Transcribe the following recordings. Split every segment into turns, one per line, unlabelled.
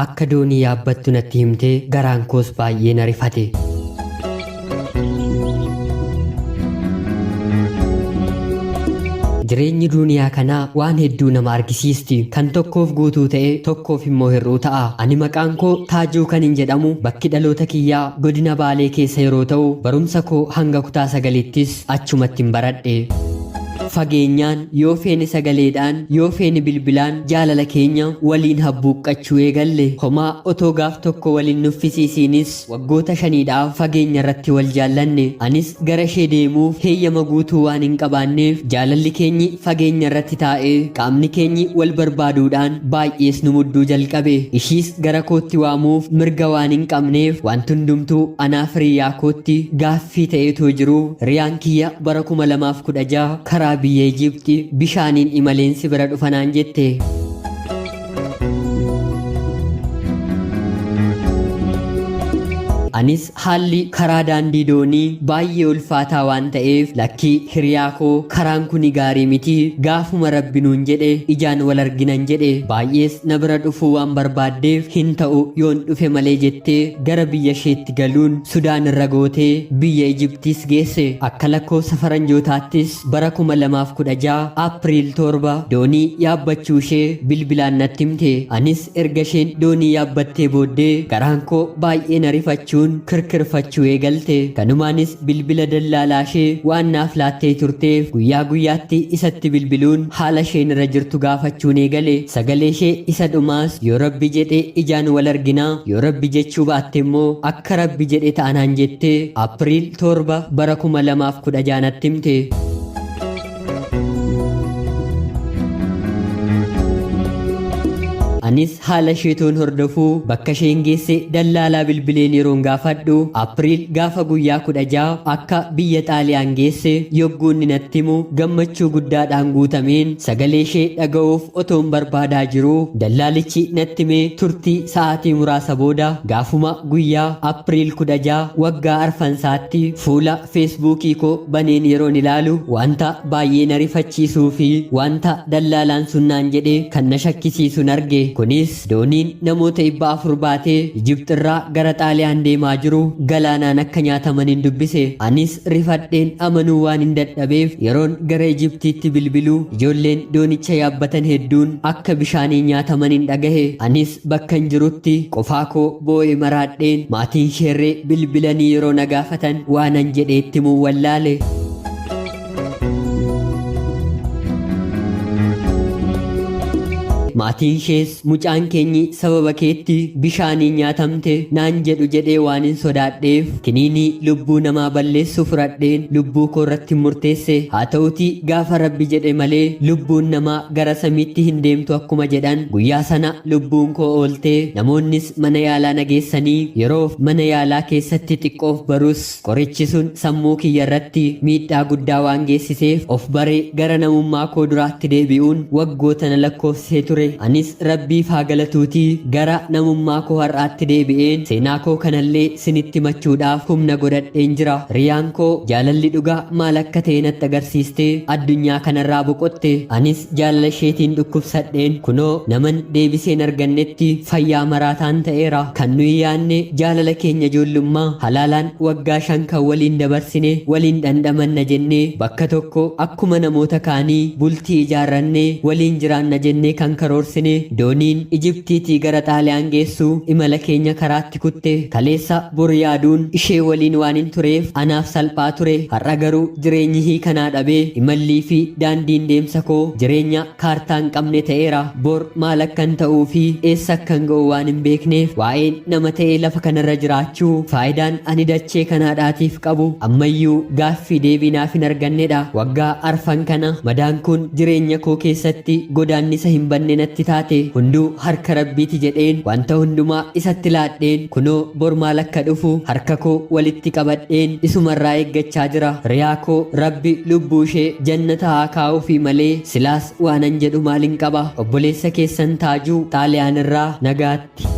Akka doonii yaabbattu natti himtee garaan koos baay'ee na rifate. Jireenyi duniyaa kanaa waan hedduu nama argisiisti. Kan tokkoof guutuu ta'e tokkoof immoo hir'uu ta'a. Ani maqaan koo Taajuu kan hin jedhamu bakki dhaloota kiyyaa godina Baalee keessa yeroo ta'u barumsa koo hanga kutaa 9ttis achumatti hin baradhe. Fageenyaan yoo feene sagaleedhaan yoo feene bilbilaan jaalala keenya waliin habbuuqqachuu eegalle. Homaa otoo gaaf tokko waliin nuffisiisiinis waggoota 5dhaaf fageenya irratti wal jaallanne. Anis gara ishee deemuuf heeyyama guutuu waan hin qabaanneef jaalalli keenyi fageenya irratti taa'ee qaamni keenyi wal barbaaduudhaan baay'ees nu mudduu jalqabe. Ishiis gara kootti waamuuf mirga waan hin qabneef wanti hundumtuu anaaf hiriyaa kootti gaaffii ta'eetoo jiru. Riyaan kiyya bara 2016 karaa biyya Ijiptii bishaaniin imaleensi bira dhufanaan jette. Anis haalli karaa daandii doonii baay'ee ulfaataa waan ta'eef lakkii hiriyaa koo karaan kuni gaarii miti gaafuma rabbi nuun jedhe ijaan wal arginan jedhe. Baay'ees na bira dhufuu waan barbaaddeef hin ta'u yoon dhufe malee jettee gara biyya isheetti galuun Sudaan irra gootee biyya Ijiptiis geesse. Akka lakkoofsa faranjootaattis bara 2016 Aapiriil 7 doonii yaabbachuu ishee bilbilaan natti himte. Anis erga isheen doonii yaabbattee booddee garaan koo baay'ee na rifachuun kirkirfachuu eegalte. Kanumaanis bilbila dallaalaa ishee waan naaf laattee turteef guyyaa guyyaatti isatti bilbiluun haala isheen irra jirtu gaafachuun eegale. Sagalee ishee isa dhumaas yoo rabbi jedhe ijaan wal arginaa yoo rabbi jechuu baatte immoo akka rabbi jedhe ta'anaan jettee Aapiriil 7 bara 2016 natti himte. Anis haala isheetoon hordofuu bakka isheen geesse dallaalaa bilbileen yeroon gaafadhu Aapiriil gaafa guyyaa 16 akka biyya Xaaliyaan geesse yogguunni natti himu gammachuu guddaadhaan guutameen sagalee ishee dhaga'uuf otoon barbaadaa jiru dallaalichi natti himee turtii sa'aatii muraasa booda gaafuma guyyaa Aapiriil 16 waggaa arfansaatti fuula feesbuukii koo baneen yeroon ilaalu wanta baay'ee na rifachiisuu fi wanta dallaalaan sunnaan jedhe kan na shakkisiisuun arge. Kunis dooniin namoota 400 baatee Ijiptirraa gara Xaaliyaan deemaa jiru galaanaan akka nyaataman hin dubbise. Anis rifadheen amanuu waan hin dadhabeef yeroon gara Ijiptiitti bilbilu ijoolleen doonicha yaabbatan hedduun akka bishaaniin nyaataman hin dhagahe. Anis bakka hin jirutti qofaa koo boo'ee maraadheen maatiin sheerree bilbilanii yeroo na gaafatan waanan jedheetti muu wallaale. Maatiin ishees mucaan keenyi sababa keetti bishaaniin nyaatamte naan jedhu jedhee waan hin sodaadheef kiniinii lubbuu namaa balleessu fudhadheen lubbuu koo irratti murteesse. Haa ta'uti gaafa rabbi jedhe malee lubbuun namaa gara samiitti hin deemtu akkuma jedhan guyyaa sana lubbuun koo ooltee namoonnis mana yaalaa nageessanii yeroof mana yaalaa keessatti xiqqoof barus qorichi sun sammuu kiyya irratti miidhaa guddaa waan geessiseef of baree gara namummaa koo duraatti deebi'uun waggoota na lakkoofsisee ture. Anis rabbiif haa galatuutii gara namummaa koo har'aatti deebi'een seenaa koo kanallee sinitti machuudhaaf humna godhadheen jira. Riyaan koo jaalalli dhugaa maal akka ta'e natti agarsiistee addunyaa kanarraa boqotte. Anis jaalala isheetiin dhukkubsadheen kunoo naman deebiseen argannetti fayyaa maraataan ta'eera. Kan nuyi yaanne jaalala keenya ijoollummaa halaalaan waggaa 5 kan waliin dabarsine waliin dhandhamanna jennee bakka tokko akkuma namoota kaanii bultii ijaarrannee waliin jiraanna jennee kan karoorsine dooniin Ijiptiitii gara Xaaliyaan geessu imala keenya karaatti kutte. Kaleessa bor yaaduun ishee waliin waan hin tureef anaaf salphaa ture. Har'a garuu jireenyi hiikanaa dhabee imallii fi daandiin deemsa koo jireenya kaartaa hin qabne ta'eera. Bor maal akkan ta'uu fi eessa akkan ga'u waan hin beekneef waa'een nama ta'ee lafa kanarra jiraachuu faayidaan ani dachee kanaadhaatiif qabu ammayyuu gaaffii deebii naaf hin argannedha. Waggaa arfan kana madaan kun jireenya koo keessatti godaannisa hin banne natti taate. Hunduu harka rabbiiti jedheen wanta hundumaa isatti laadheen kunoo bor maal akka dhufu harka koo walitti qabadheen isumarraa eeggachaa jira. Riyaa koo rabbi lubbuu ishee jannata haa kaa'uufi malee silaas waanan jedhu maalin qaba. Obboleessa keessan Taajuu Xaaliyaan irraa nagaatti.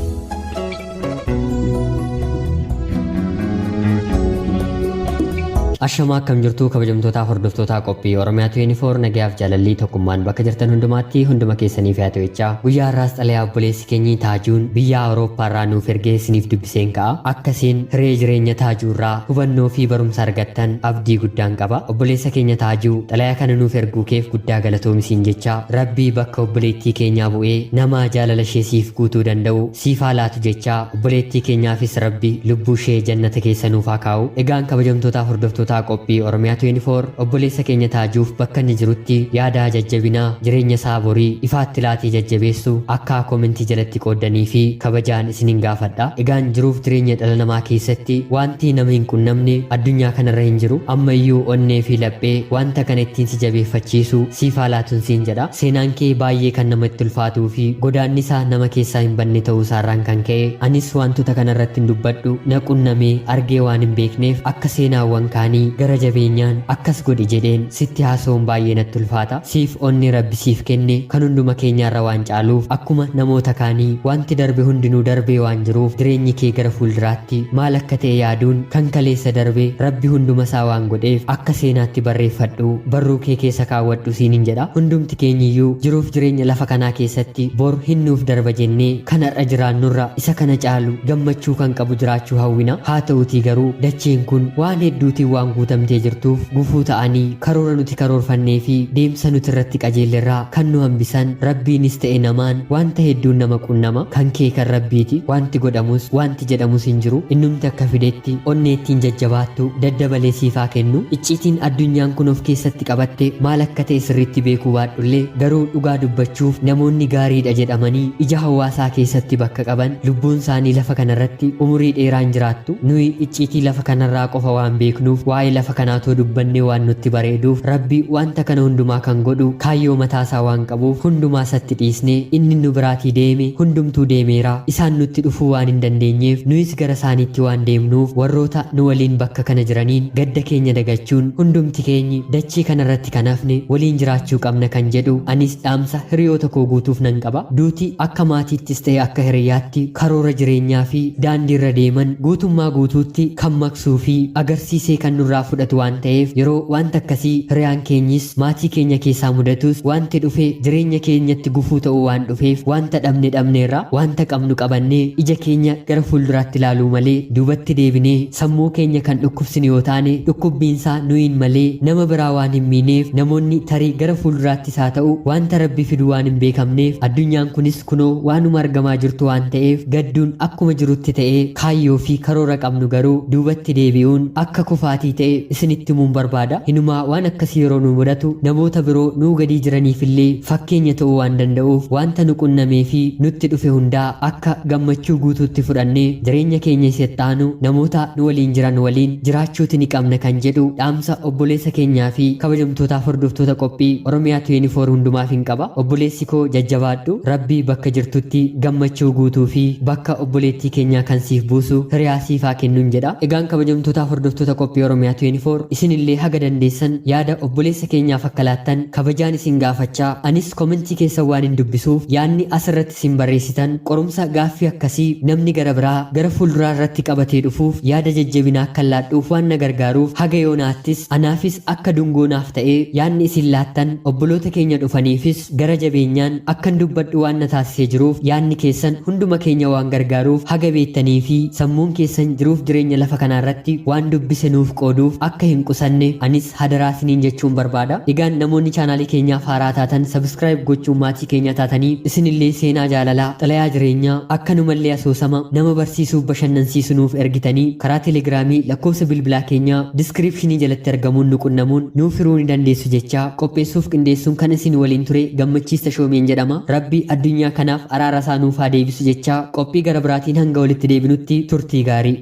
Ashamaa akkam jirtu kabajamtoota hordoftoota qophii Oromiyaa 24 nagayaaf jaalalli tokkummaan bakka jirtan hundumaatti hunduma keessaniif yaa ta'echaa guyyaa har'aas xalayaa obboleessi keenyi Taajuun biyya Awurooppaa irraa nuuf ergee isiniif dubbiseen ka'a. Akkasiin hiree jireenya Taajuu irraa hubannoo fi barumsa argattan abdii guddaan qaba. Obboleessa keenya Taajuu xalayaa kana nuuf erguu keef guddaa galatoomi jecha Rabbii bakka obboleettii keenyaa bu'ee nama jaalala ishee siif guutuu danda'u siif haa laatu jecha obboleettii keenyaafis Rabbi lubbuu ishee jannata keessa nuuf haa kaa'u. Egaan kabajamtoota hordoftoota qophii Oromiyaa 24 obboleessa keenya Taajuuf bakka inni jirutti yaada jajjabinaa jireenya isaa borii ifaatti laatii jajjabeessu akka koomentii jalatti qooddanii fi kabajaan isiniin gaafadha. Egaan jiruuf jireenya dhala namaa keessatti wanti nama hin qunnamne addunyaa kanarra hin jiru. Ammayyuu onnee fi laphee wanta kana ittiin si jabeeffachiisu siif haa laatuun siin jedha. Seenaan kee baay'ee kan namatti ulfaatuu fi godaannisaa nama keessaa hin banne ta'uu isaarraan kan ka'e anis wantoota kanarratti hin dubbadhu na qunnamee argee waan hin beekneef akka seenaawwan kaanii gara jabeenyaan akkas godhi jedheen sitti haasa'uun baay'ee natti ulfaata. Siif onni Rabbi siif kenne kan hunduma keenyaarra waan caaluuf akkuma namoota kaanii wanti darbe hundinuu darbee waan jiruuf jireenyi kee gara fuulduraatti maal akka ta'e yaaduun kan kaleessa darbe Rabbi hunduma isaa waan godheef akka seenaatti barreeffadhu barruu kee keessa kaawwadhu siiniin jedha. Hundumti keenyiyyuu jiruuf jireenya lafa kanaa keessatti bor hinnuuf darba jennee kan har'a jiraannurra isa kana caalu gammachuu kan qabu jiraachuu hawwina. Haa ta'utii garuu dacheen kun waan hedduutiin waan guutamtee jirtuuf gufuu ta'anii karoora nuti karoorfannee fi deemsa nuti irratti qajeellerraa kan nu hambisan Rabbiinis ta'e namaan wanta hedduun nama qunnama. Kan kee kan Rabbiiti wanti godhamus wanti jedhamus hin jiru. Innumti akka fidetti onneettiin jajjabaattu daddabalee siifaa kennu. Icciitiin addunyaan kun of keessatti qabatte maal akka ta'e sirriitti beekuu baadhullee garuu dhugaa dubbachuuf namoonni gaariidha jedhamanii ija hawaasaa keessatti bakka qaban lubbuun isaanii lafa kanarratti umurii dheeraan jiraattu. Nuyi icciitii lafa kanarraa qofa waan beeknuuf waa'ee lafa kanaatoo dubbannee waan nutti bareeduuf Rabbi wanta kana hundumaa kan godhu kaayyoo mataasaa waan qabuuf hundumaa isatti dhiisnee inni nu biraatii deeme hundumtuu deemeera isaan nutti dhufuu waan hin dandeenyeef nuyis gara isaaniitti waan deemnuuf warroota nu waliin bakka kana jiraniin gadda keenya dagachuun hundumti keenyi dachii kanarratti kan hafne waliin jiraachuu qabna kan jedhu anis dhaamsa hiriyoota koo guutuuf nan qaba. Duuti akka maatiittis ta'e akka hiriyaatti karoora jireenyaa fi daandiirra deeman guutummaa guutuutti kan maqsuu fi agarsiisee kan nurraa fudhatu waan ta'eef yeroo wanta akkasii hiriyaan keenyis maatii keenya keessaa mudatus wanti dhufee jireenya keenyatti gufuu ta'uu waan dhufeef wanta dhabneerra wanta qabnu qabannee ija keenya gara fuulduraatti ilaaluu malee duubatti deebinee sammuu keenya kan dhukkubsinu yoo taane dhukkubbiinsaa nuyin malee nama biraa waan hin miineef namoonni tarii gara fuulduraattis haa ta'u wanta Rabbi fidu waan hin beekamneef addunyaan kunis kunoo waanuma argamaa jirtu waan ta'eef gadduun akkuma jirutti ta'ee kaayyoo fi karoora qabnu garuu duubatti deebi'uun akka kufaatii ta'e isinitti himuun barbaada. Hinumaa waan akkasii yeroo nu mudatu namoota biroo nuu gadii jiraniifillee fakkeenya ta'uu waan danda'uuf wanta nu qunnamee fi nutti dhufe hundaa akka gammachuu guutuutti fudhannee jireenya keenya isattaanu namoota nu waliin jiran waliin jiraachuuti ni qabna kan jedhu dhaamsa obboleessa keenyaa fi kabajamtootaaf hordoftoota qophii Oromiyaa 24 hundumaaf hin qaba. Obboleessi koo jajjabaadhu Rabbii bakka jirtutti gammachuu guutuu fi bakka obboleettii keenyaa kan siif buusu hiriyaa siifaa kennuun jedha. Egaan kabajamtootaaf hordoftoota qophii Oromiyaa 24 isinillee haga dandeessan yaada obboleessa keenyaaf akka laattan kabajaan isin gaafachaa anis koomentii keessan waan hin dubbisuuf yaadni asirratti isin barreessitan qorumsa gaaffii akkasii namni gara biraa gara fuulduraa irratti qabatee dhufuuf yaada jajjabinaa akka laadhuuf waan na gargaaruuf haga yoonaattis anaafis akka dungoonaaf ta'ee yaadni isin laattan obboloota keenya dhufaniifis gara jabeenyaan akkan dubbadhu waan na taasisee jiruuf yaadni keessan hunduma keenya waan gargaaruuf haga beektanii fi sammuun keessan jiruuf jireenya lafa kanaarratti waan dubbise nuuf qooduuf akka hin qusanne anis hadaraa isiniin jechuun barbaada. Egaan namoonni chaanaalii keenyaaf haaraa taatan sabskiraayib gochuun maatii keenya taatanii isinillee seenaa jaalalaa xalayaa jireenyaa akkanumallee asoosama nama barsiisuuf bashannansiisu nuuf ergitanii karaa teelegiraamii lakkoofsa bilbilaa keenyaa diskiriipshinii jalatti argamuun nu qunnamuun nuuf hiruu ni dandeessu jechaa qopheessuuf qindeessuun kan isin waliin ture gammachiista shoomeen jedhama. Rabbi addunyaa kanaaf araara isaa nuuf haa deebisu jechaa qophii gara biraatiin hanga walitti deebinutti turtii gaarii.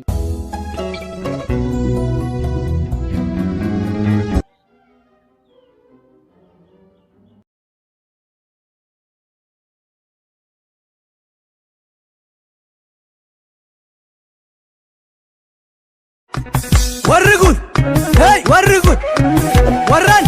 Warri kun, hey, warri kun, warraan.